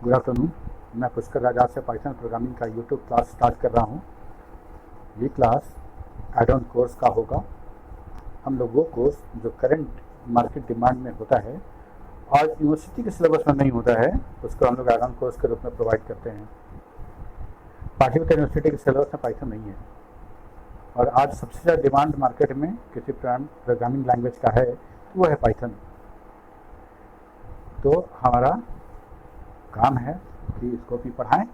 Good afternoon. मैं पुष्कर राजा से Python programming का यूट्यूब क्लास स्टार्ट कर रहा हूँ। ये क्लास एड ऑन कोर्स का होगा। हम लोग वो कोर्स जो करंट मार्केट डिमांड में होता है और यूनिवर्सिटी के सिलेबस में नहीं होता है, उसको हम लोग एड ऑन कोर्स के रूप में प्रोवाइड करते हैं। पाटलिपुत्र यूनिवर्सिटी के सिलेबस में पाइथन नहीं है और आज सबसे ज़्यादा डिमांड मार्केट में किसी प्रोग्रामिंग लैंग्वेज का है तो वो है पाइथन। तो हमारा काम है कि इसको भी पढ़ाएं।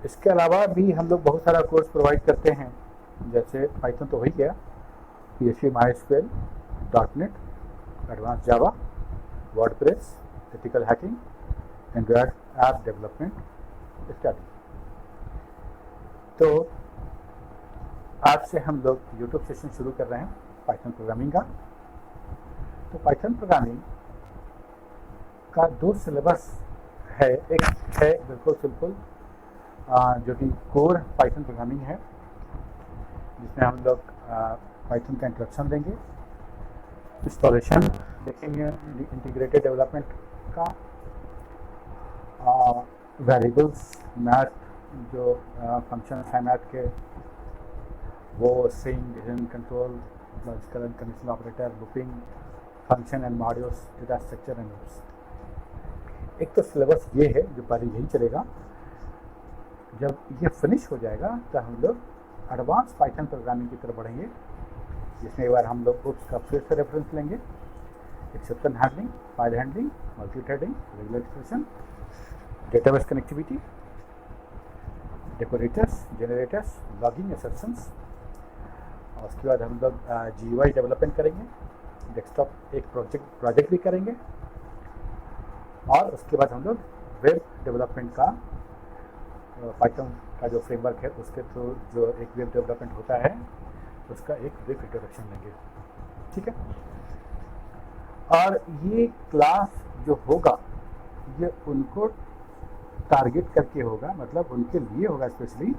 इसके अलावा भी हम लोग बहुत सारा कोर्स प्रोवाइड करते हैं, जैसे पाइथन तो हो ही गया, PHP, MySQL, .NET, एडवांस जावा, WordPress, ethical hacking, Android app development इत्यादि। तो आज से हम लोग यूट्यूब सेशन शुरू कर रहे हैं पाइथन प्रोग्रामिंग का। तो पाइथन प्रोग्रामिंग का दो सिलेबस है। एक है बिल्कुल सिंपल जो कि कोर पाइथन प्रोग्रामिंग है, जिसमें हम लोग पाइथन का इंट्रोडक्शन देंगे, इंस्टॉलेशन देखेंगे, इंटीग्रेटेड डेवलपमेंट का, वेरिएबल्स, मैथ जो फंक्शन है मैथ के, वो string, division, control, logical and conditional operator, looping, function and modules, data structure and loops. एक तो सिलेबस ये है जो पहले यही चलेगा। जब ये फिनिश हो जाएगा तो हम लोग एडवांस पाइथन प्रोग्रामिंग की तरफ बढ़ेंगे, जिसमें एक बार हम लोग उस का फिर से रेफरेंस लेंगे। Exception handling, file handling, multi threading, regular expression, database connectivity, decorators, generators, logging, exceptions. और उसके बाद हम लोग GUI डेवलपमेंट करेंगे, डेस्कटॉप एक प्रोजेक्ट भी करेंगे, और उसके बाद हम लोग वेब डेवलपमेंट का पाइथन का जो फ्रेमवर्क है उसके थ्रू जो एक वेब डेवलपमेंट होता है उसका एक ब्रीफ इंट्रोडक्शन लेंगे। ठीक है। और ये क्लास जो होगा ये उनको टारगेट करके होगा, मतलब उनके लिए होगा स्पेशली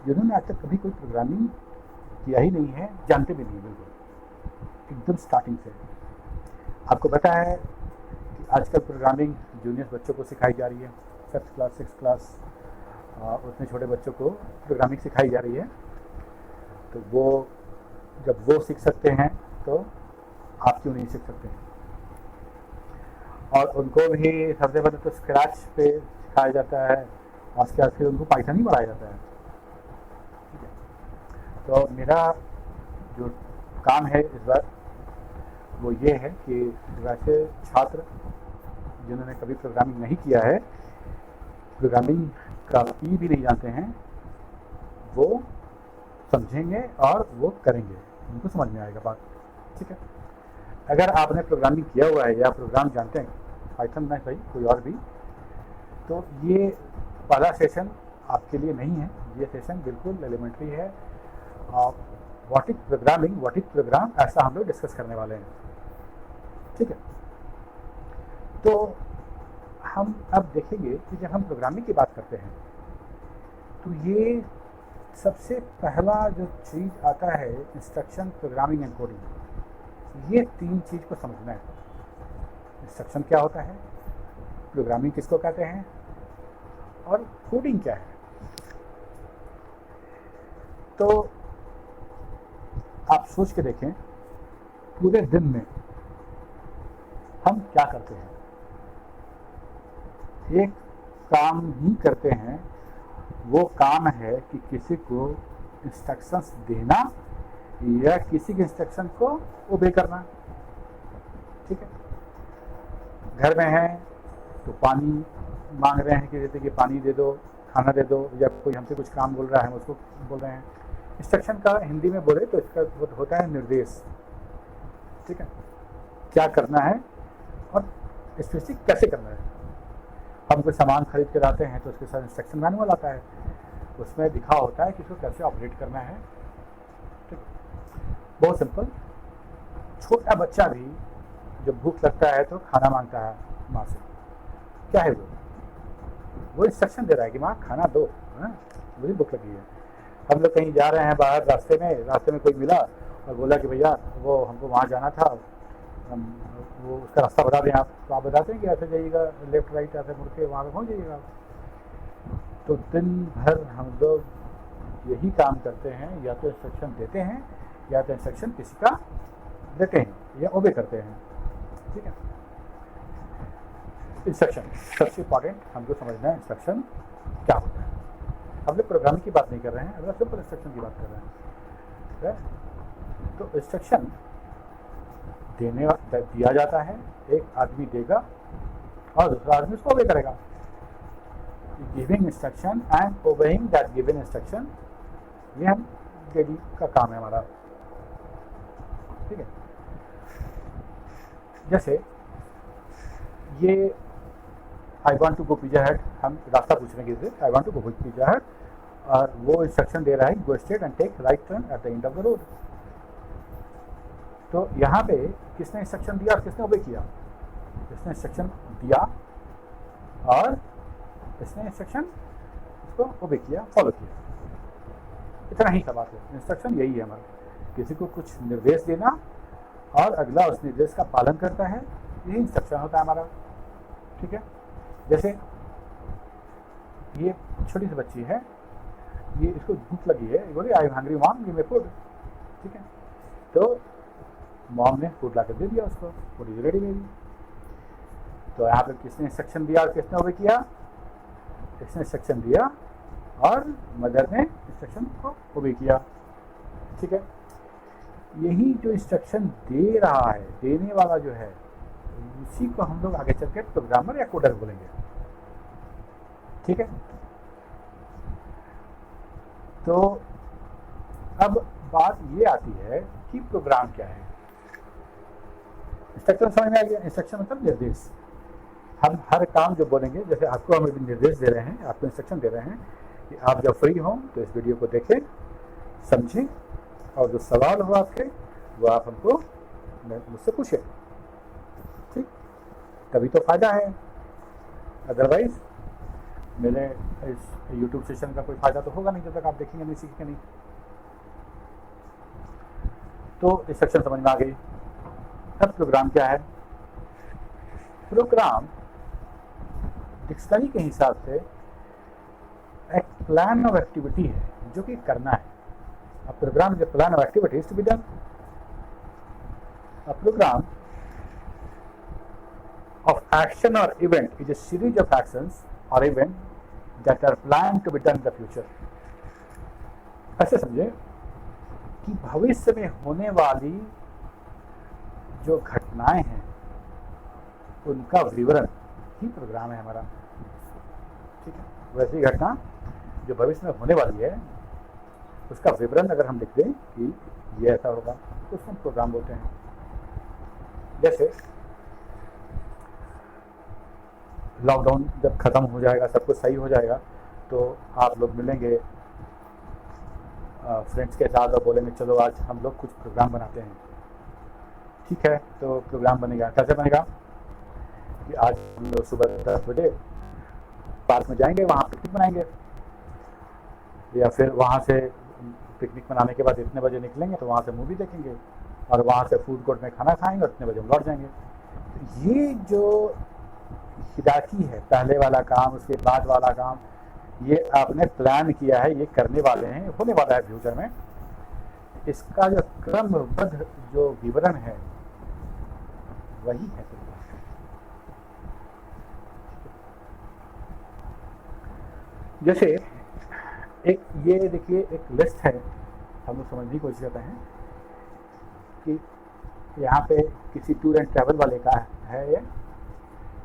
जिन्होंने आज तक कभी कोई प्रोग्रामिंग किया ही नहीं है, जानते भी नहीं बिल्कुल एकदम स्टार्टिंग से। आपको पता है कि आजकल प्रोग्रामिंग जूनियर बच्चों को सिखाई जा रही है, 5th क्लास 6th क्लास उतने छोटे बच्चों को प्रोग्रामिंग सिखाई जा रही है। तो वो जब वो सीख सकते हैं तो आप क्यों नहीं सीख सकते हैं। और उनको भी सबसे पहले तो स्क्रैच पे सिखाया जाता है और उसके बाद फिर उनको पाइथन ही पढ़ाया जाता है। ठीक है। तो मेरा जो काम है इस बार वो ये है कि वैसे छात्र जिन्होंने कभी प्रोग्रामिंग नहीं किया है, प्रोग्रामिंग का पी भी नहीं जानते हैं, वो समझेंगे और वो करेंगे, उनको समझ में आएगा बात। ठीक है। अगर आपने प्रोग्रामिंग किया हुआ है या प्रोग्राम जानते हैं, पाइथन में सही कोई और भी, तो ये पहला सेशन आपके लिए नहीं है। ये सेशन बिल्कुल एलिमेंट्री है और what is programming, what is program, ऐसा हम लोग डिस्कस करने वाले हैं। ठीक है। तो हम अब देखेंगे कि जब हम प्रोग्रामिंग की बात करते हैं तो ये सबसे पहला जो चीज़ आता है इंस्ट्रक्शन, प्रोग्रामिंग एंड कोडिंग। ये तीन चीज़ को समझना है। इंस्ट्रक्शन क्या होता है, प्रोग्रामिंग किसको कहते हैं, और कोडिंग क्या है। तो आप सोच के देखें, पूरे दिन में हम क्या करते हैं, एक काम ही करते हैं। वो काम है कि किसी को इंस्ट्रक्शंस देना या किसी के इंस्ट्रक्शन को ओबे करना। ठीक है। घर में हैं तो पानी मांग रहे हैं कि जैसे कि पानी दे दो, खाना दे दो, या कोई हमसे कुछ काम बोल रहा है हम उसको बोल रहे हैं। इंस्ट्रक्शन का हिंदी में बोले तो इसका होता है निर्देश। ठीक है। क्या करना है और स्पेसिफिक कैसे करना है। हम कोई सामान खरीद कर आते हैं तो उसके साथ इंस्ट्रक्शन मैनुअल आता है, उसमें लिखा होता है कि इसको कैसे ऑपरेट करना है। ठीक। बहुत सिंपल। छोटा बच्चा भी जब भूख लगता है तो खाना मांगता है माँ से, क्या है वो इंस्ट्रक्शन दे रहा है कि माँ खाना दो, मुझे भूख लगी है। हम लोग कहीं जा रहे हैं बाहर, रास्ते में कोई मिला और बोला कि भैया वो हमको वहाँ जाना था, वो उसका रास्ता बता दें आप, तो आप बताते हैं कि ऐसे जाइएगा, लेफ्ट राइट ऐसे मुड़ के वहाँ पे पहुँच जाइएगा। तो दिन भर हम लोग यही काम करते हैं, या तो इंस्ट्रक्शन देते हैं या तो इंस्ट्रक्शन किसी का देते हैं या ओबे करते हैं। ठीक है, इंस्ट्रक्शन सबसे इम्पॉर्टेंट हमको समझना है, इंस्ट्रक्शन क्या होता है। हम लोग प्रोग्रामिंग की बात नहीं कर रहे हैं, हम लोग सिंपल इंस्ट्रक्शन की बात कर रहे हैं। ठीक है, तो इंस्ट्रक्शन दिया जाता है, एक आदमी देगा और दूसरा आदमी उसको ओबे करेगा। Giving instruction and obeying that given instruction, ये हम डेली का काम है हमारा। ठीक है, जैसे ये I want to go Pizza Hut, हम रास्ता पूछ रहे हैं किसी से, I want to go Pizza Hut, और वो इंस्ट्रक्शन दे रहा है go straight and take right turn at the end of the road. तो यहाँ पे किसने इंस्ट्रक्शन दिया और किसने ओबे किया? इसने इंस्ट्रक्शन दिया और इसने इंस्ट्रक्शन उसको ओबे किया, फॉलो किया। इतना ही सा बात है, इंस्ट्रक्शन यही है हमारा, किसी को कुछ निर्देश देना और अगला उस निर्देश का पालन करता है, यही इंस्ट्रक्शन होता है हमारा। ठीक है, जैसे ये छोटी सी बच्ची है, ये इसको भूख लगी है, बोली I am hungry mom give me food. ठीक है, तो मॉम ने फूड ला कर दे दिया उसको, फूड इज रेडी बेबी। तो यहाँ पे किसने इंस्ट्रक्शन दिया और किसने ओबे किया? इसने इंस्ट्रक्शन दिया और मदर ने इंस्ट्रक्शन को ओबे किया। ठीक है, यही जो इंस्ट्रक्शन दे रहा है, देने वाला जो है, उसी को हम लोग आगे चल के प्रोग्रामर या कोडर बोलेंगे। ठीक है, तो अब बात ये आती है कि प्रोग्राम क्या है। इंस्ट्रक्शन समझ में आ गया? इंस्ट्रक्शन मतलब निर्देश। हम हर काम जो बोलेंगे, जैसे आपको हम निर्देश दे रहे हैं, आपको इंस्ट्रक्शन दे रहे हैं कि आप जब फ्री हों तो इस वीडियो को देखें, समझें, और जो सवाल हो आपके वो आप हमको मुझसे पूछें। ठीक, तभी तो फायदा है, अदरवाइज मेरे इस YouTube सेशन का कोई फायदा तो होगा नहीं जब तक आप देखेंगे नहीं, सीखेंगे नहीं। तो इंस्ट्रक्शन समझ में आ गई। अब प्रोग्राम क्या है? प्रोग्राम डिक्शनरी के हिसाब से एक प्लान ऑफ एक्टिविटी है जो कि करना है। A program is a plan of activities to be done. A program of action or event is a series of actions or events that are planned to be done in the future. ऐसे समझे कि भविष्य में होने वाली जो घटनाएं हैं उनका विवरण ही प्रोग्राम है हमारा। ठीक है, वैसी घटना जो भविष्य में होने वाली है उसका विवरण अगर हम लिख दें कि ये ऐसा होगा तो उसको हम प्रोग्राम बोलते हैं। जैसे लॉकडाउन जब ख़त्म हो जाएगा, सब कुछ सही हो जाएगा, तो आप लोग मिलेंगे फ्रेंड्स के साथ और बोलेंगे चलो आज हम लोग कुछ प्रोग्राम बनाते हैं। ठीक है, तो प्रोग्राम बनेगा, कैसे बनेगा कि आज हम लोग सुबह 10 बजे पार्क में जाएंगे, वहाँ पिकनिक मनाएंगे, या फिर वहाँ से पिकनिक मनाने के बाद इतने बजे निकलेंगे तो वहाँ से मूवी देखेंगे और वहाँ से फूड कोर्ट में खाना खाएंगे और इतने बजे हम लौट जाएंगे। तो ये जो हिदायती है, पहले वाला काम उसके बाद वाला काम, ये आपने प्लान किया है, ये करने वाले हैं, होने वाला है फ्यूचर में, इसका जो क्रमबद्ध जो विवरण है वही है प्रोग्राम। जैसे एक ये देखिए एक लिस्ट है, हम लोग समझने की कोशिश करते हैं कि यहाँ पे किसी टूर एंड ट्रैवल वाले का है ये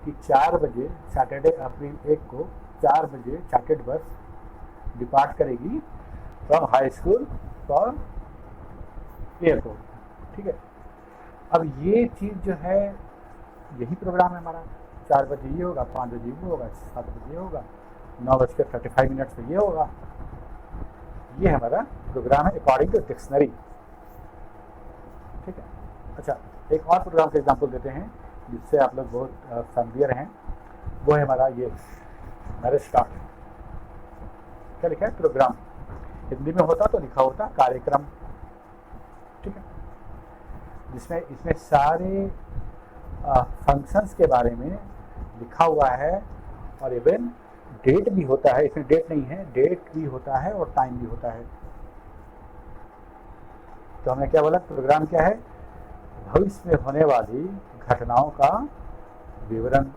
कि 4 बजे सैटरडे अप्रैल 1 को 4 बजे चार्टर्ड बस डिपार्ट करेगी from high school for airport. ठीक है, अब ये चीज़ जो है यही प्रोग्राम है हमारा। 4 बजे ये होगा, 5 बजे ये होगा, 7 बजे ये होगा, 9:35 पे ये होगा। ये हमारा प्रोग्राम है अकॉर्डिंग टू डिक्शनरी। ठीक है, अच्छा एक और प्रोग्राम का एग्जांपल देते हैं जिससे आप लोग बहुत फैमिलियर हैं, वो है हमारा ये मैरिज स्टार्ट। क्या लिखा है? प्रोग्राम। हिंदी में होता तो लिखा होता कार्यक्रम। ठीक है, जिसमें इसमें सारे फंक्शंस के बारे में लिखा हुआ है, और इवन डेट भी होता है। इसमें डेट नहीं है, डेट भी होता है और टाइम भी होता है। तो हमने क्या बोला, प्रोग्राम क्या है, भविष्य में होने वाली घटनाओं का विवरण,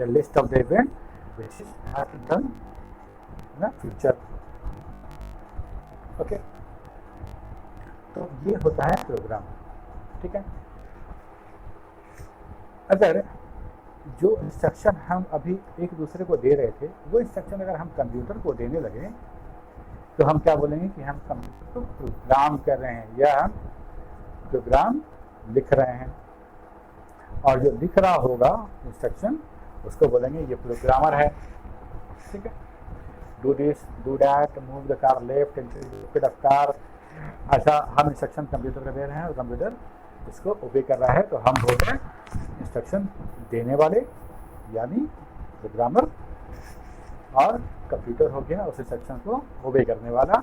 या list of the event which is happen in future. Okay, तो ये होता है प्रोग्राम। ठीक है, अगर जो इंस्ट्रक्शन हम अभी एक दूसरे को दे रहे थे, वो इंस्ट्रक्शन अगर हम कंप्यूटर को देने लगे, तो हम क्या बोलेंगे कि हम कंप्यूटर को प्रोग्राम कर रहे हैं, या हम प्रोग्राम लिख रहे हैं। और जो लिख रहा होगा इंस्ट्रक्शन, उसको बोलेंगे ये प्रोग्रामर है। ठीक है, do this, do that, move the car left, speed of car, ऐसा हम इंस्ट्रक्शन कंप्यूटर को दे रहे हैं और कंप्यूटर इसको ओबे कर रहा है। तो हम बोलते हैं इंस्ट्रक्शन देने वाले यानी प्रोग्रामर, और कंप्यूटर हो गया उस इंस्ट्रक्शन को ओबे करने वाला।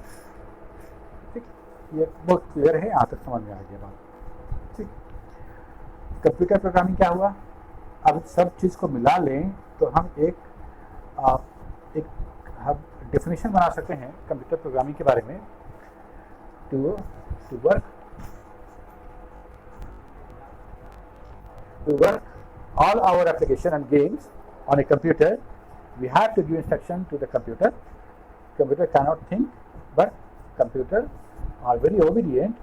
ठीक, ये बहुत क्लियर है, यहाँ तक समझ में आ गया बात। ठीक, कंप्यूटर प्रोग्रामिंग क्या हुआ, अब सब चीज़ को मिला लें तो हम एक हम डेफिनेशन बना सकते हैं कंप्यूटर प्रोग्रामिंग के बारे में। To work all our application and games on a computer, we have to give instruction to the computer. Computer cannot think, but computer are very obedient,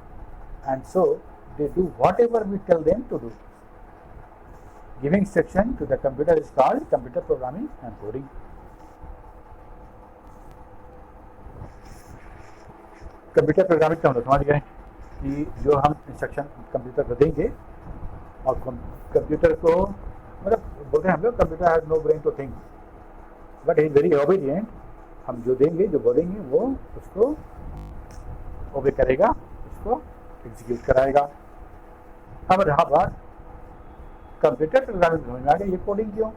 and so they do whatever we tell them to do. Giving instruction to the computer is called computer programming and coding. Computer programming का हम समझ गए कि जो हम instruction computer को देंगे, और कंप्यूटर को मतलब बोलते हैं हम लोग, computer has no brain to think but is very obedient. हम जो देंगे, जो बोलेंगे, वो उसको ओबे करेगा, उसको एग्जीक्यूट कराएगा। अब रहा बात कंप्यूटर प्रोग्रामिंग समझ में आ गया, ये कोडिंग क्यों,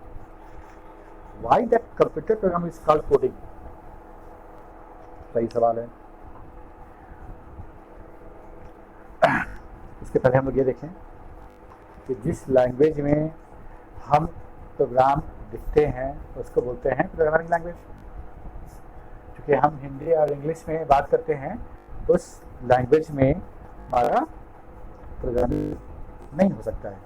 why that computer program is called coding, सही सवाल है। इसके पहले हम लोग ये देखें कि जिस लैंग्वेज में हम प्रोग्राम लिखते हैं उसको बोलते हैं प्रोग्रामिंग लैंग्वेज। क्योंकि हम हिंदी और इंग्लिश में बात करते हैं, उस लैंग्वेज में हमारा प्रोग्रामिंग नहीं हो सकता है,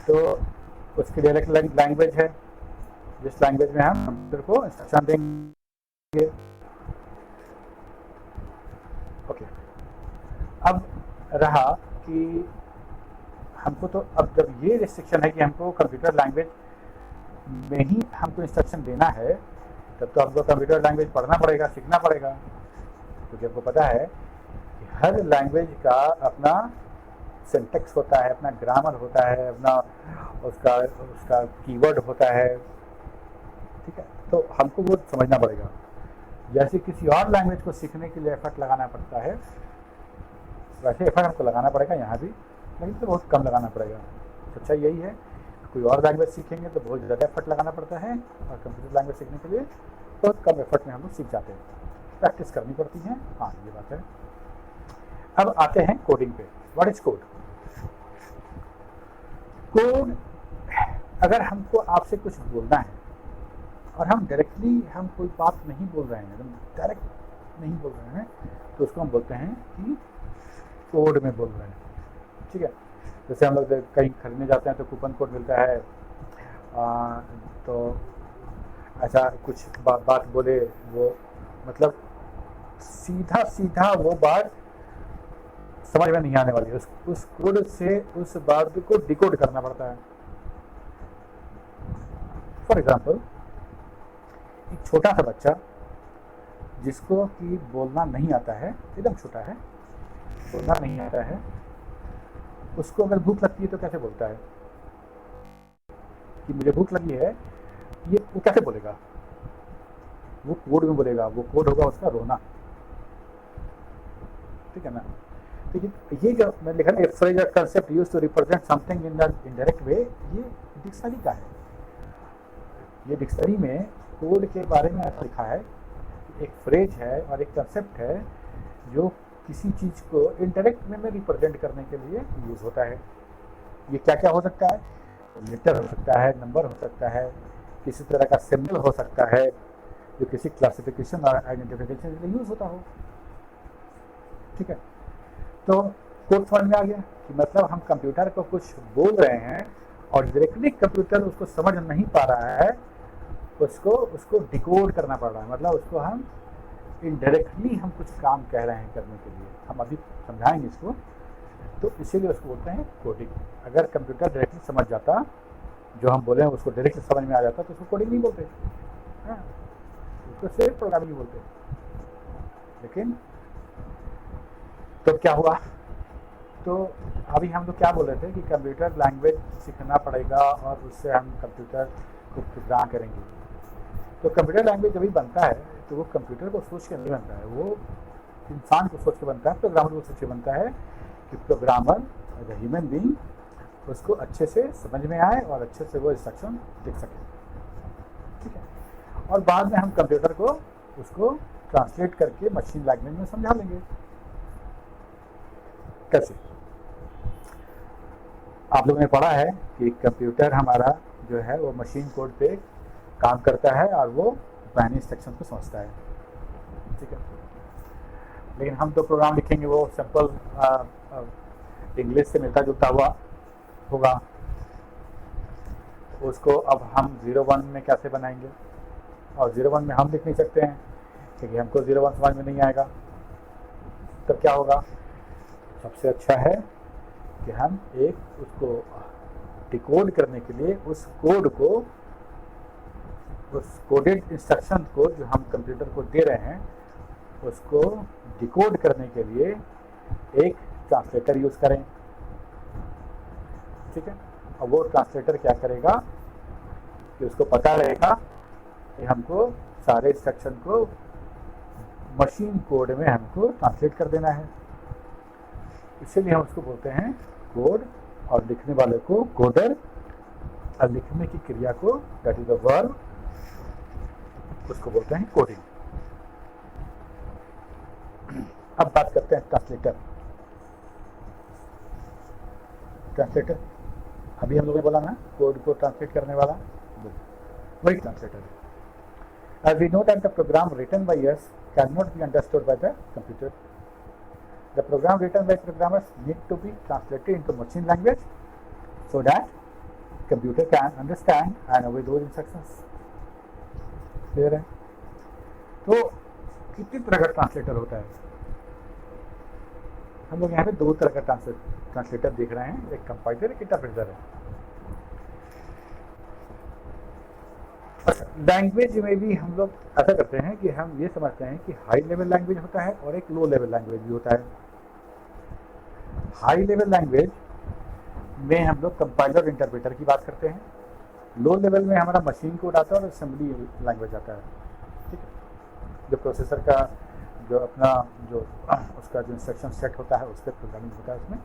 तो उसकी डायरेक्ट लैंग्वेज है जिस लैंग्वेज में हम कंप्यूटर को इंस्ट्रक्शन देंगे। ओके, अब रहा कि हमको तो अब जब ये रिस्ट्रिक्शन है कि हमको कंप्यूटर लैंग्वेज में ही हमको इंस्ट्रक्शन देना है, तब तो हमको कंप्यूटर लैंग्वेज पढ़ना पड़ेगा, सीखना पड़ेगा। क्योंकि आपको पता है कि हर लैंग्वेज का अपना सिंटेक्स होता है, अपना ग्रामर होता है, अपना उसका कीवर्ड होता है। ठीक है, तो हमको वो समझना पड़ेगा। जैसे किसी और लैंग्वेज को सीखने के लिए एफर्ट लगाना पड़ता है, वैसे एफर्ट हमको लगाना पड़ेगा यहाँ भी, लेकिन तो बहुत कम लगाना पड़ेगा। सच्चाई यही है, कोई और लैंग्वेज सीखेंगे तो बहुत ज़्यादा एफर्ट लगाना पड़ता है, और कंप्यूटर लैंग्वेज सीखने के लिए बहुत कम एफर्ट में हम लोग सीख जाते हैं, प्रैक्टिस करनी पड़ती है। हाँ, ये बात है। अब आते हैं कोडिंग पे। What is code? कोड, अगर हमको आपसे कुछ बोलना है और हम डायरेक्टली हम कोई बात नहीं बोल रहे हैं, हम डायरेक्ट नहीं बोल रहे हैं, तो उसको हम बोलते हैं कि कोड में बोल रहे हैं। ठीक है, जैसे हम लोग कहीं खरीदने जाते हैं तो कूपन कोड मिलता है, तो ऐसा कुछ बात बोले, वो मतलब सीधा सीधा वो बात समझ में नहीं आने वाली है, उस कोड से उस बात को डिकोड करना पड़ता है। फॉर एग्जाम्पल, एक छोटा सा बच्चा जिसको कि बोलना नहीं आता है, एकदम छोटा है, बोलना नहीं आता है, उसको अगर भूख लगती है तो कैसे बोलता है कि मुझे भूख लगी है, ये वो कैसे बोलेगा? वो कोड में बोलेगा, वो कोड होगा उसका रोना। ठीक है ना? तो ये जो मैं लिखा ना, फ्रेज और concept used to represent something in the indirect way, ये डिक्शनरी का है। ये डिक्शनरी में कोड के बारे में ऐसा लिखा है, एक फ्रेज है और एक कंसेप्ट है जो किसी चीज़ को इनडायरेक्ट वे में रिप्रेजेंट करने के लिए यूज़ होता है। ये क्या क्या हो सकता है? लेटर हो सकता है, नंबर हो सकता है, किसी तरह का सिंबल हो सकता है जो किसी क्लासिफिकेशन और आइडेंटिफिकेशन के लिए यूज़ होता हो। ठीक है, तो कोड समझ में आ गया कि मतलब हम कंप्यूटर को कुछ बोल रहे हैं और डायरेक्टली कंप्यूटर उसको समझ नहीं पा रहा है, उसको डिकोड करना पड़ रहा है, मतलब उसको हम इनडायरेक्टली हम कुछ काम कह रहे हैं करने के लिए। हम अभी समझाएंगे इसको। तो इसीलिए उसको बोलते हैं कोडिंग। अगर कंप्यूटर डायरेक्टली समझ जाता, जो हम बोले हैं उसको डायरेक्टली समझ में आ जाता, तो उसको कोडिंग नहीं बोलते, हाँ, उसको सिर्फ प्रोग्रामिंग बोलते। लेकिन तो क्या हुआ? तो अभी हम लोग क्या बोल रहे थे कि कंप्यूटर लैंग्वेज सीखना पड़ेगा और उससे हम कंप्यूटर को प्रोग्राम करेंगे। तो कंप्यूटर लैंग्वेज जब भी बनता है तो वो कंप्यूटर को सोच के नहीं बनता है, वो इंसान को सोच के बनता है, प्रोग्रामर को सोच के बनता है कि programmer as a human being उसको अच्छे से समझ में आए और अच्छे से वो इंस्ट्रक्शन लिख सके। ठीक है, और बाद में हम कंप्यूटर को उसको ट्रांसलेट करके मशीन लैंग्वेज में समझा लेंगे। कैसे? आप लोगों ने पढ़ा है कि कंप्यूटर हमारा जो है वो मशीन कोड पे काम करता है और वो बाइनरी इंस्ट्रक्शन को समझता है। ठीक है, लेकिन हम तो प्रोग्राम लिखेंगे वो सिंपल इंग्लिश से मिलता जुलता हुआ होगा। उसको अब हम 0-1 में कैसे बनाएंगे? और 0-1 में हम लिख नहीं सकते हैं क्योंकि हमको 0-1 समझ में नहीं आएगा। तब क्या होगा? सबसे अच्छा है कि हम एक उसको डिकोड करने के लिए उस कोड को, उस कोडेड इंस्ट्रक्शन को जो हम कंप्यूटर को दे रहे हैं, उसको डिकोड करने के लिए एक ट्रांसलेटर यूज़ करें। ठीक है, और वो ट्रांसलेटर क्या करेगा कि उसको पता रहेगा कि हमको सारे इंस्ट्रक्शन को मशीन कोड में हमको ट्रांसलेट कर देना है। इसीलिए हम उसको बोलते हैं कोड, और लिखने वाले को कोडर, और लिखने की क्रिया को, दैट इज द वर्ब, उसको बोलते हैं कोडिंग। अब बात करते हैं ट्रांसलेटर। ट्रांसलेटर अभी हम लोगों ने बोला ना, कोड को ट्रांसलेट करने वाला, वही ट्रांसलेटर है। As we know that the program written by us cannot be understood by the computer. The program written by programmers need to be translated into machine language so that computer can understand and obey those instructions. Clear है? तो कितनी तरह का translator होता है? हम लोग यहाँ पे दो तरह का ट्रांसलेटर देख रहे हैं, एक कंपाइलर, एक इंटरप्रेटर है। लैंग्वेज में भी हम लोग ऐसा करते हैं कि हम ये समझते हैं कि हाई लेवल लैंग्वेज होता है और एक लो लेवल लैंग्वेज भी होता है। हाई लेवल लैंग्वेज में हम लोग कंपाइलर इंटरप्रेटर की बात करते हैं। लो लेवल में हमारा मशीन कोड आता है और असेंबली लैंग्वेज आता है। ठीक है, जो प्रोसेसर का जो अपना जो उसका जो इंस्ट्रक्शन सेट होता है उस पर प्रोग्रामिंग होता है उसमें।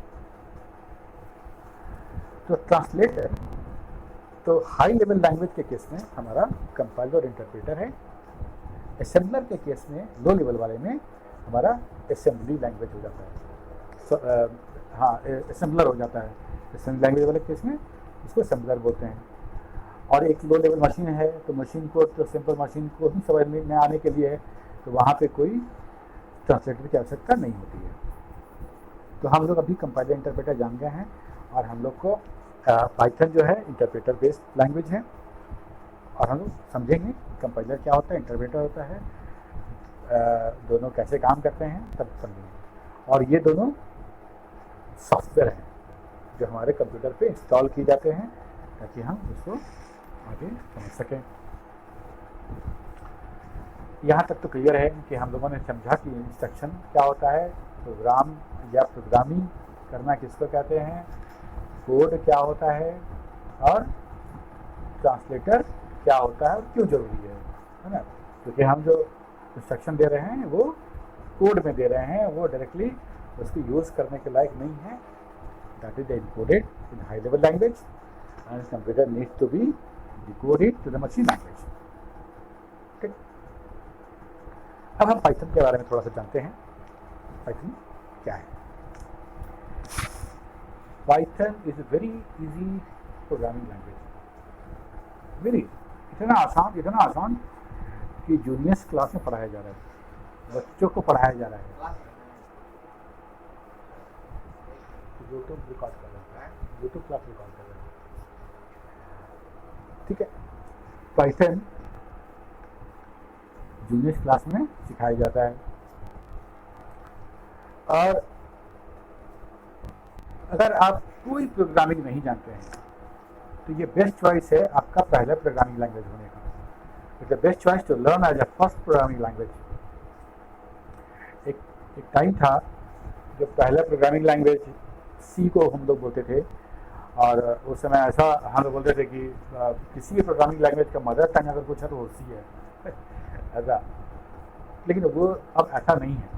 तो ट्रांसलेटर तो हाई लेवल लैंग्वेज के केस में हमारा कंपाइलर और इंटरप्रेटर है। असेंबलर के केस में, लो लेवल वाले में, हमारा असेंबली लैंग्वेज हो जाता है। हाँ, असेंबलर हो जाता है। असेंबली लैंग्वेज वाले केस में इसको असेंबलर बोलते हैं। और एक लो लेवल मशीन है तो मशीन को तो सिंपल मशीन को ही समझ में आने के लिए है, तो वहाँ पे कोई ट्रांसलेटर की आवश्यकता नहीं होती है। तो हम लोग अभी कंपाइलर इंटरप्रेटर जान गए हैं, और हम लोग को पाइथन जो है इंटरप्रेटर बेस्ड लैंग्वेज है, और हम लोग समझेंगे कंपाइलर क्या होता है, इंटरप्रेटर होता है, दोनों कैसे काम करते हैं तब समझेंगे। और ये दोनों सॉफ्टवेयर हैं जो हमारे कंप्यूटर पे इंस्टॉल किए जाते हैं ताकि हम उसको आगे समझ सकें। यहाँ तक तो क्लियर है कि हम लोगों ने समझा कि इंस्ट्रक्शन क्या होता है, प्रोग्राम या प्रोग्रामिंग करना किसको कहते हैं, कोड क्या होता है, और ट्रांसलेटर क्या होता है और क्यों ज़रूरी है ना। क्योंकि हम जो इंस्ट्रक्शन दे रहे हैं वो कोड में दे रहे हैं, वो डायरेक्टली उसको यूज़ करने के लायक नहीं है। That is encoded in high level language and computer needs to be decoded to the machine language. ठीक, अब हम पाइथन के बारे में थोड़ा सा जानते हैं। पाइथन क्या है? Python is a very easy programming language, very, इतना आसान कि जूनियर्स क्लास में पढ़ाया जा रहा है, बच्चों को पढ़ाया जा रहा है। यूट्यूब रिकॉर्ड कर रहा है, यूट्यूब क्लास रिकॉर्ड कर रहा है, ठीक है। पाइथन जूनियर क्लास में सिखाया जाता है। और अगर आप कोई प्रोग्रामिंग नहीं जानते हैं तो ये बेस्ट चॉइस है आपका पहला प्रोग्रामिंग लैंग्वेज होने का। It's the best choice to learn as a first programming language. एक टाइम था जब पहला प्रोग्रामिंग लैंग्वेज सी को हम लोग बोलते थे, और उस समय ऐसा हम लोग बोलते थे कि किसी भी प्रोग्रामिंग लैंग्वेज का मदर टंग अगर कुछ है तो वो सी है ऐसा। लेकिन वो अब ऐसा नहीं है,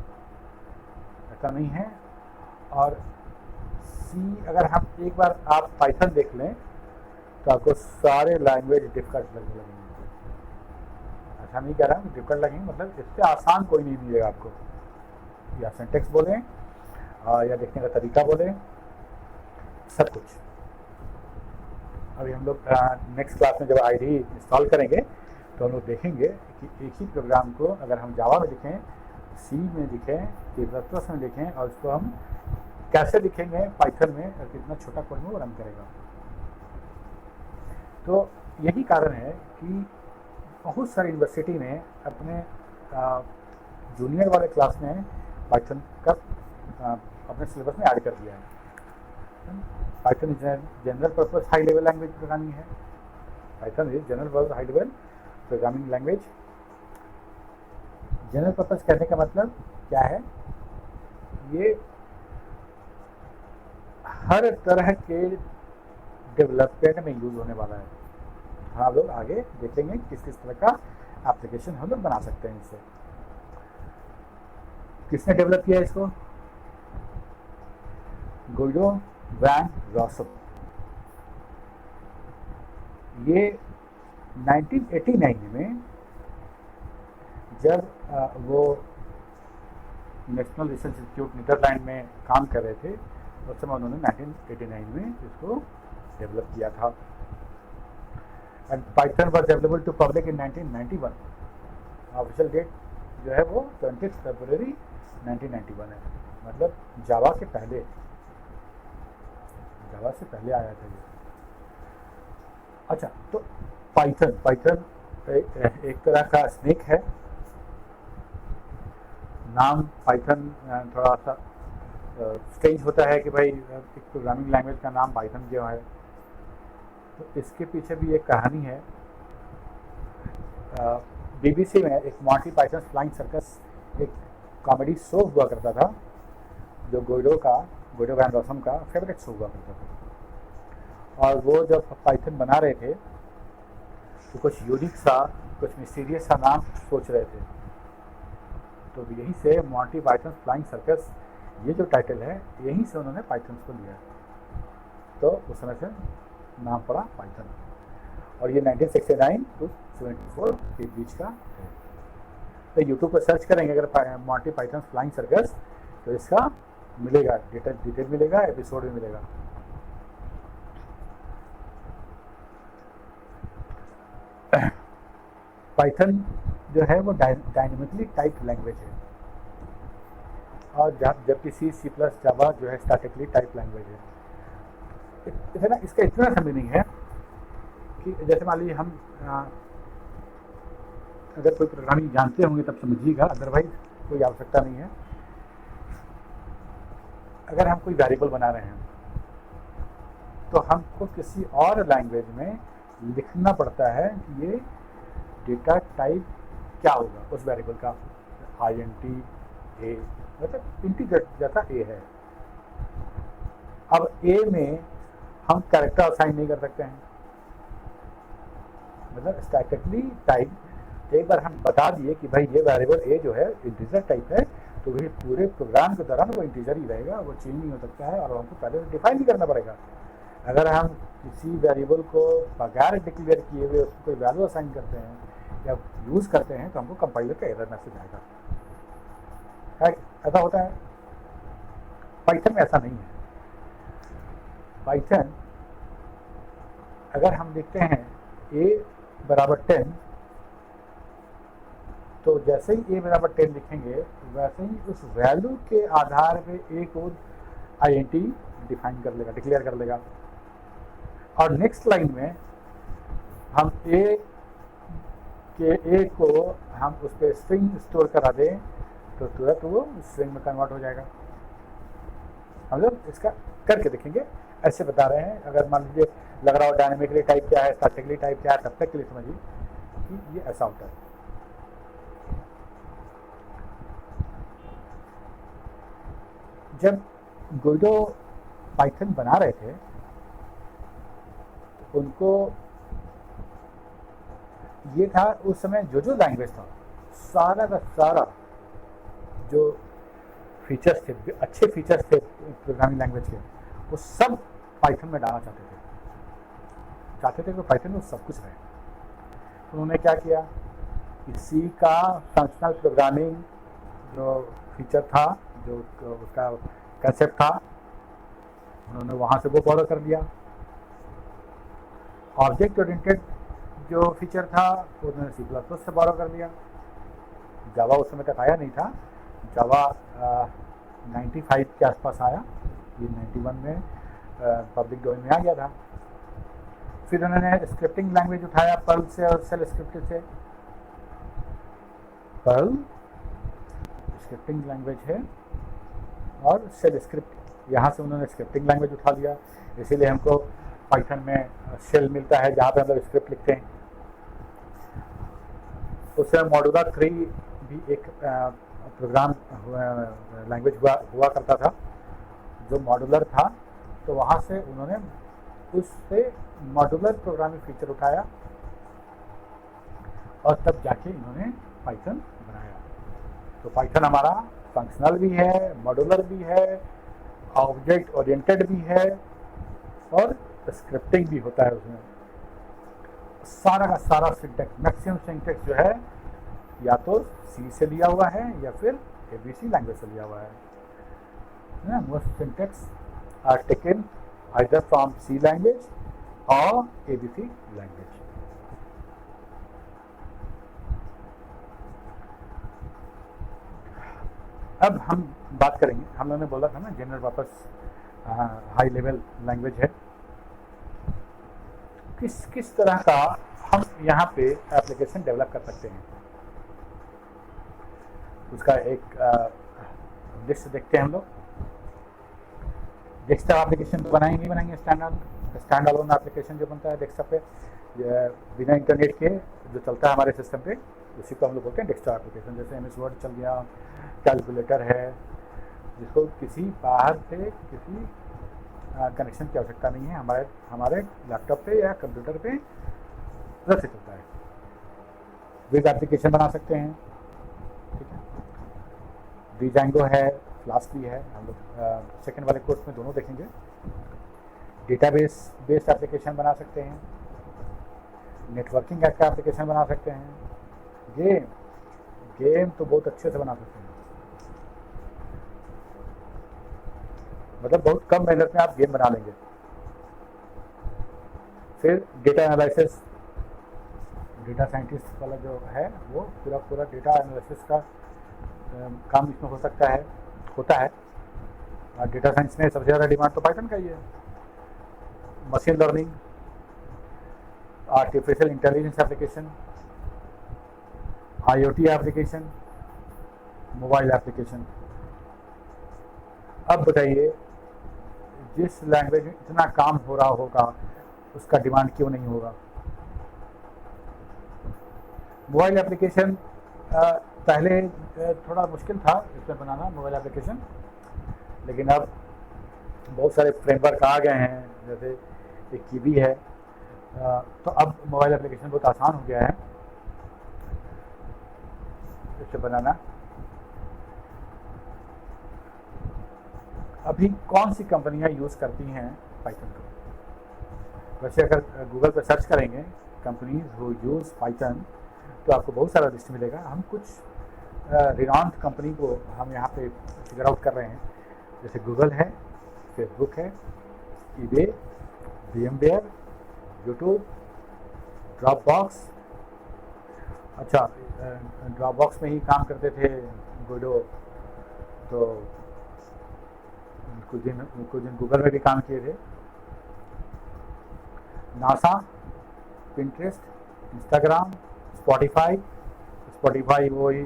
ऐसा नहीं है। और सी अगर हम एक बार आप पाइथन देख लें तो आपको सारे लैंग्वेज डिफिकल्ट लगने लगेंगे। ऐसा नहीं कह रहा हूँ डिफिकल्ट लगेंगे, मतलब इससे आसान कोई नहीं मिलेगा आपको। या सिंटेक्स बोलें या देखने का तरीका बोलें, सब कुछ। अभी हम लोग नेक्स्ट क्लास में जब आईडी इंस्टॉल करेंगे तो हम लोग देखेंगे कि एक ही प्रोग्राम को अगर हम जावा में लिखें, सी में लिखें, सी प्लस प्लस में लिखें, और उसको हम कैसे लिखेंगे पाइथन में, और कितना छोटा कोड में वो रन करेगा। तो यही कारण है कि बहुत सारी यूनिवर्सिटी ने अपने जूनियर वाले क्लास में पाइथन का अपने सिलेबस में ऐड कर दिया है। Python general purpose high level language programming है। Python is general purpose high level programming language. General purpose कहने का मतलब क्या है? ये हर तरह के डेवलपमेंट में यूज होने वाला है। हम लोग आगे देखेंगे किस किस तरह का एप्लीकेशन हम लोग बना सकते हैं इससे। किसने डेवलप किया इसको? Guido van Rossum. ये 1989 में जब वो नेशनल रिसर्च इंस्टीट्यूट नीदरलैंड में काम कर रहे थे, उस समय उन्होंने 1989 में इसको डेवलप किया था। And Python was available to public in 1991। Official date जो है वो 20 फरवरी 1991 है, मतलब जावा के पहले, जावा से पहले आया था ये। अच्छा, तो पाइथन एक तरह का स्नेक है। नाम पाइथन थोड़ा सा स्ट्रेंज होता है कि भाई एक प्रोग्रामिंग लैंग्वेज का नाम पाइथन क्यों है। तो इसके पीछे भी एक कहानी है। BBC में एक मॉन्टी पाइथन फ्लाइंग सर्कस एक कॉमेडी शो हुआ करता था, जो गुइडो वैन रॉसम का फेवरेट शो हुआ करता था। और वो जब पाइथन बना रहे थे तो कुछ यूनिक सा, कुछ मिस्टीरियस सा नाम सोच रहे थे। तो यहीं से मॉन्टी पाइथन फ्लाइंग सर्कस ये जो टाइटल है, यहीं से उन्होंने पाइथन को लिया। तो उस समय से नाम पड़ा पाइथन। और ये 1969 to 74 के बीच का है। तो यूट्यूब पर सर्च करेंगे अगर मॉन्टी पाइथन फ्लाइंग सर्कस, तो इसका मिलेगा डिटेल मिलेगा, एपिसोड भी मिलेगा। पाइथन जो है वो डायनेमिकली टाइप्ड लैंग्वेज है, और जबकि सी प्लस जावा जो है स्टैटिकली टाइप लैंग्वेज है। इतना इसका इतना सा मीनिंग है कि जैसे मान लीजिए हम अगर कोई प्रोग्रामिंग जानते होंगे तब समझिएगा, अदरवाइज कोई आवश्यकता नहीं है। अगर हम कोई वेरिएबल बना रहे हैं तो हमको किसी और लैंग्वेज में लिखना पड़ता है कि ये डेटा टाइप क्या होगा उस वेरिएबल का। INT A, मतलब इंटीजर जैसा A है। अब A में हम कैरेक्टर असाइन नहीं कर सकते हैं, मतलब स्टैटिकली टाइप। एक बार हम बता दिए कि भाई ये वेरिएबल A जो है इंटीजर टाइप है, तो वही पूरे प्रोग्राम के दौरान वो इंटीजर ही रहेगा, वो चेंज नहीं हो सकता है, और हमको पहले से डिफाइन नहीं करना पड़ेगा। अगर हम किसी वेरिएबल को बगैर डिक्लेयर किए हुए उसको कोई वैल्यू असाइन करते हैं या यूज़ करते हैं तो हमको कंपाइलर का एरर मैसेज आएगा। ऐसा होता है। पाइथन में ऐसा नहीं है। पाइथन अगर हम देखते हैं a बराबर 10, तो जैसे ही a बराबर 10 लिखेंगे वैसे ही उस वैल्यू के आधार पे a को int डिफाइन कर लेगा, डिक्लेयर कर लेगा। और नेक्स्ट लाइन में हम a को हम उस पर स्ट्रिंग स्टोर करा दें तो तुरंत वो स्ट्रिंग में कन्वर्ट हो जाएगा। हम लोग इसका करके देखेंगे, ऐसे बता रहे हैं। अगर मान लीजिए लग रहा हो डायनेमिकली टाइप क्या है, स्टैटिकली टाइप क्या है, तब तक के लिए समझिए कि ये ऐसा होता है। जब गुइडो पाइथन बना रहे थे तो उनको ये था, उस समय जो लैंग्वेज था सारा का सारा जो फीचर्स थे, अच्छे फीचर्स थे प्रोग्रामिंग लैंग्वेज के, वो सब पाइथन में डालना चाहते थे कि पाइथन में सब कुछ रहे। तो उन्होंने क्या किया, इसी का फंक्शनल प्रोग्रामिंग जो फीचर था, जो उसका कंसेप्ट था, उन्होंने वहाँ से वो फॉलो कर लिया। ऑब्जेक्ट ओरिएंटेड जो फीचर था वो उन्होंने C++ से फॉलो कर लिया। जावा उस समय तक आया नहीं था, जावा 95 के आसपास आया, ये 91 में पब्लिक डोमेन में आ गया था। फिर उन्होंने स्क्रिप्टिंग लैंग्वेज उठाया पर्ल से और शेल स्क्रिप्ट से। पर्ल स्क्रिप्टिंग लैंग्वेज है और शेल स्क्रिप्ट, यहाँ से उन्होंने स्क्रिप्टिंग लैंग्वेज उठा लिया। इसीलिए हमको पाइथन में शेल मिलता है जहाँ पे हम लोग स्क्रिप्ट लिखते हैं। उससे मॉड्यूलर 3 भी एक प्रोग्राम लैंग्वेज हुआ करता था जो मॉड्यूलर था, तो वहाँ से उन्होंने उससे मॉड्यूलर प्रोग्रामिंग फीचर उठाया और तब जाके इन्होंने पाइथन बनाया। तो पाइथन हमारा फंक्शनल भी है, मॉड्यूलर भी है, ऑब्जेक्ट ओरिएंटेड भी है और स्क्रिप्टिंग भी होता है उसमें। सारा का सारा सिंटैक्स, मैक्सिमम सिंटैक्स जो है या तो C से लिया हुआ है या फिर ABC लैंग्वेज से लिया हुआ है ना। Most syntax are taken either from C language और ABC लैंग्वेज। अब हम बात करेंगे, हम लोगों ने बोला था ना general purpose high level language है। किस तरह का हम यहाँ पे एप्लीकेशन डेवलप कर सकते हैं, उसका एक लिस्ट देखते हैं हम लोग। डेस्कटॉप एप्लीकेशन तो बनाएंगे ही बनाएंगे, स्टैंड अलोन एप्लीकेशन जो बनता है डेस्कटॉप पे बिना इंटरनेट के जो चलता है हमारे सिस्टम पे, उसी को हम लोग बोलते हैं डेस्कटॉप एप्लीकेशन। जैसे MS वर्ड चल गया, कैलकुलेटर है, जिसको किसी बाहर से किसी कनेक्शन की आवश्यकता नहीं है, हमारे लैपटॉप पे या कंप्यूटर पे रखित होता है। वेब एप्लीकेशन बना सकते हैं, ठीक है। डिजांगो है, फ्लास्क भी है, हम लोग सेकेंड वाले कोर्स में दोनों देखेंगे। डेटाबेस बेस्ड एप्लीकेशन बना सकते हैं, नेटवर्किंग का एप्लीकेशन बना सकते हैं, गेम तो बहुत अच्छे से बना सकते हैं, मतलब बहुत कम मेहनत में आप गेम बना लेंगे। फिर डेटा एनालिसिस, डेटा साइंटिस्ट वाला जो है वो पूरा डेटा एनालिसिस का काम इसमें हो सकता है, होता है। और डेटा साइंस में सबसे ज़्यादा डिमांड तो पाइथन का ही है। Machine learning, artificial intelligence application, IoT application, mobile application. अब बताइए, जिस लैंग्वेज में इतना काम हो रहा होगा उसका डिमांड क्यों नहीं होगा। मोबाइल एप्लीकेशन पहले थोड़ा मुश्किल था इसमें बनाना मोबाइल एप्लीकेशन, लेकिन अब बहुत सारे फ्रेमवर्क आ गए हैं, जैसे एक कीवी है, तो अब मोबाइल एप्लीकेशन बहुत आसान हो गया है इसे बनाना। अभी कौन सी कंपनियां यूज़ करती हैं पाइथन को? वैसे अगर गूगल पर सर्च करेंगे कंपनीज हु यूज़ पाइथन तो आपको बहुत सारा लिस्ट मिलेगा। हम कुछ रिनाउंड कंपनी को हम यहाँ पे फिगर आउट कर रहे हैं। जैसे गूगल है, फेसबुक है, ईबे, VMware, यूट्यूब, ड्रॉपबॉक्स। अच्छा, ड्रॉपबॉक्स में ही काम करते थे गुडो, तो कुछ दिन गूगल में भी काम किए थे। NASA, Pinterest, Instagram, Spotify. Spotify वो ही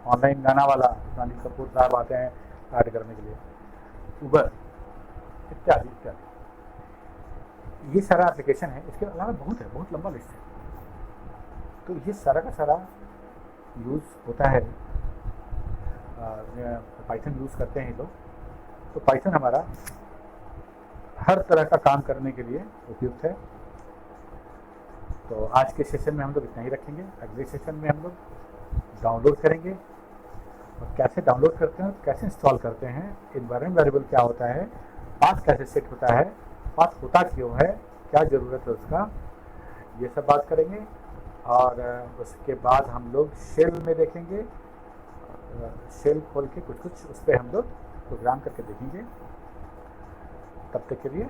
ऑनलाइन गाना वाला, अनिल कपूर साहब आते हैं ऐड करने के लिए। उबर, इत्यादि इत्यादि। ये सारा एप्लीकेशन है, इसके अलावा बहुत है, बहुत लंबा लिस्ट है। तो ये सारा का सारा यूज़ होता है, पाइथन यूज़ करते हैं लोग। तो पाइथन हमारा हर तरह का काम करने के लिए उपयुक्त है। तो आज के सेशन में हम लोग इतना ही रखेंगे। अगले सेशन में हम लोग डाउनलोड करेंगे, और कैसे डाउनलोड करते हैं, कैसे इंस्टॉल करते हैं, एनवायरनमेंट वेरिएबल क्या होता है, पाथ कैसे सेट होता है, पाथ होता क्यों है, क्या ज़रूरत है उसका, ये सब बात करेंगे। और उसके बाद हम लोग शेल में देखेंगे, शेल खोल के कुछ उस पर हम लोग प्रोग्राम करके देखेंगे। तब तक के लिए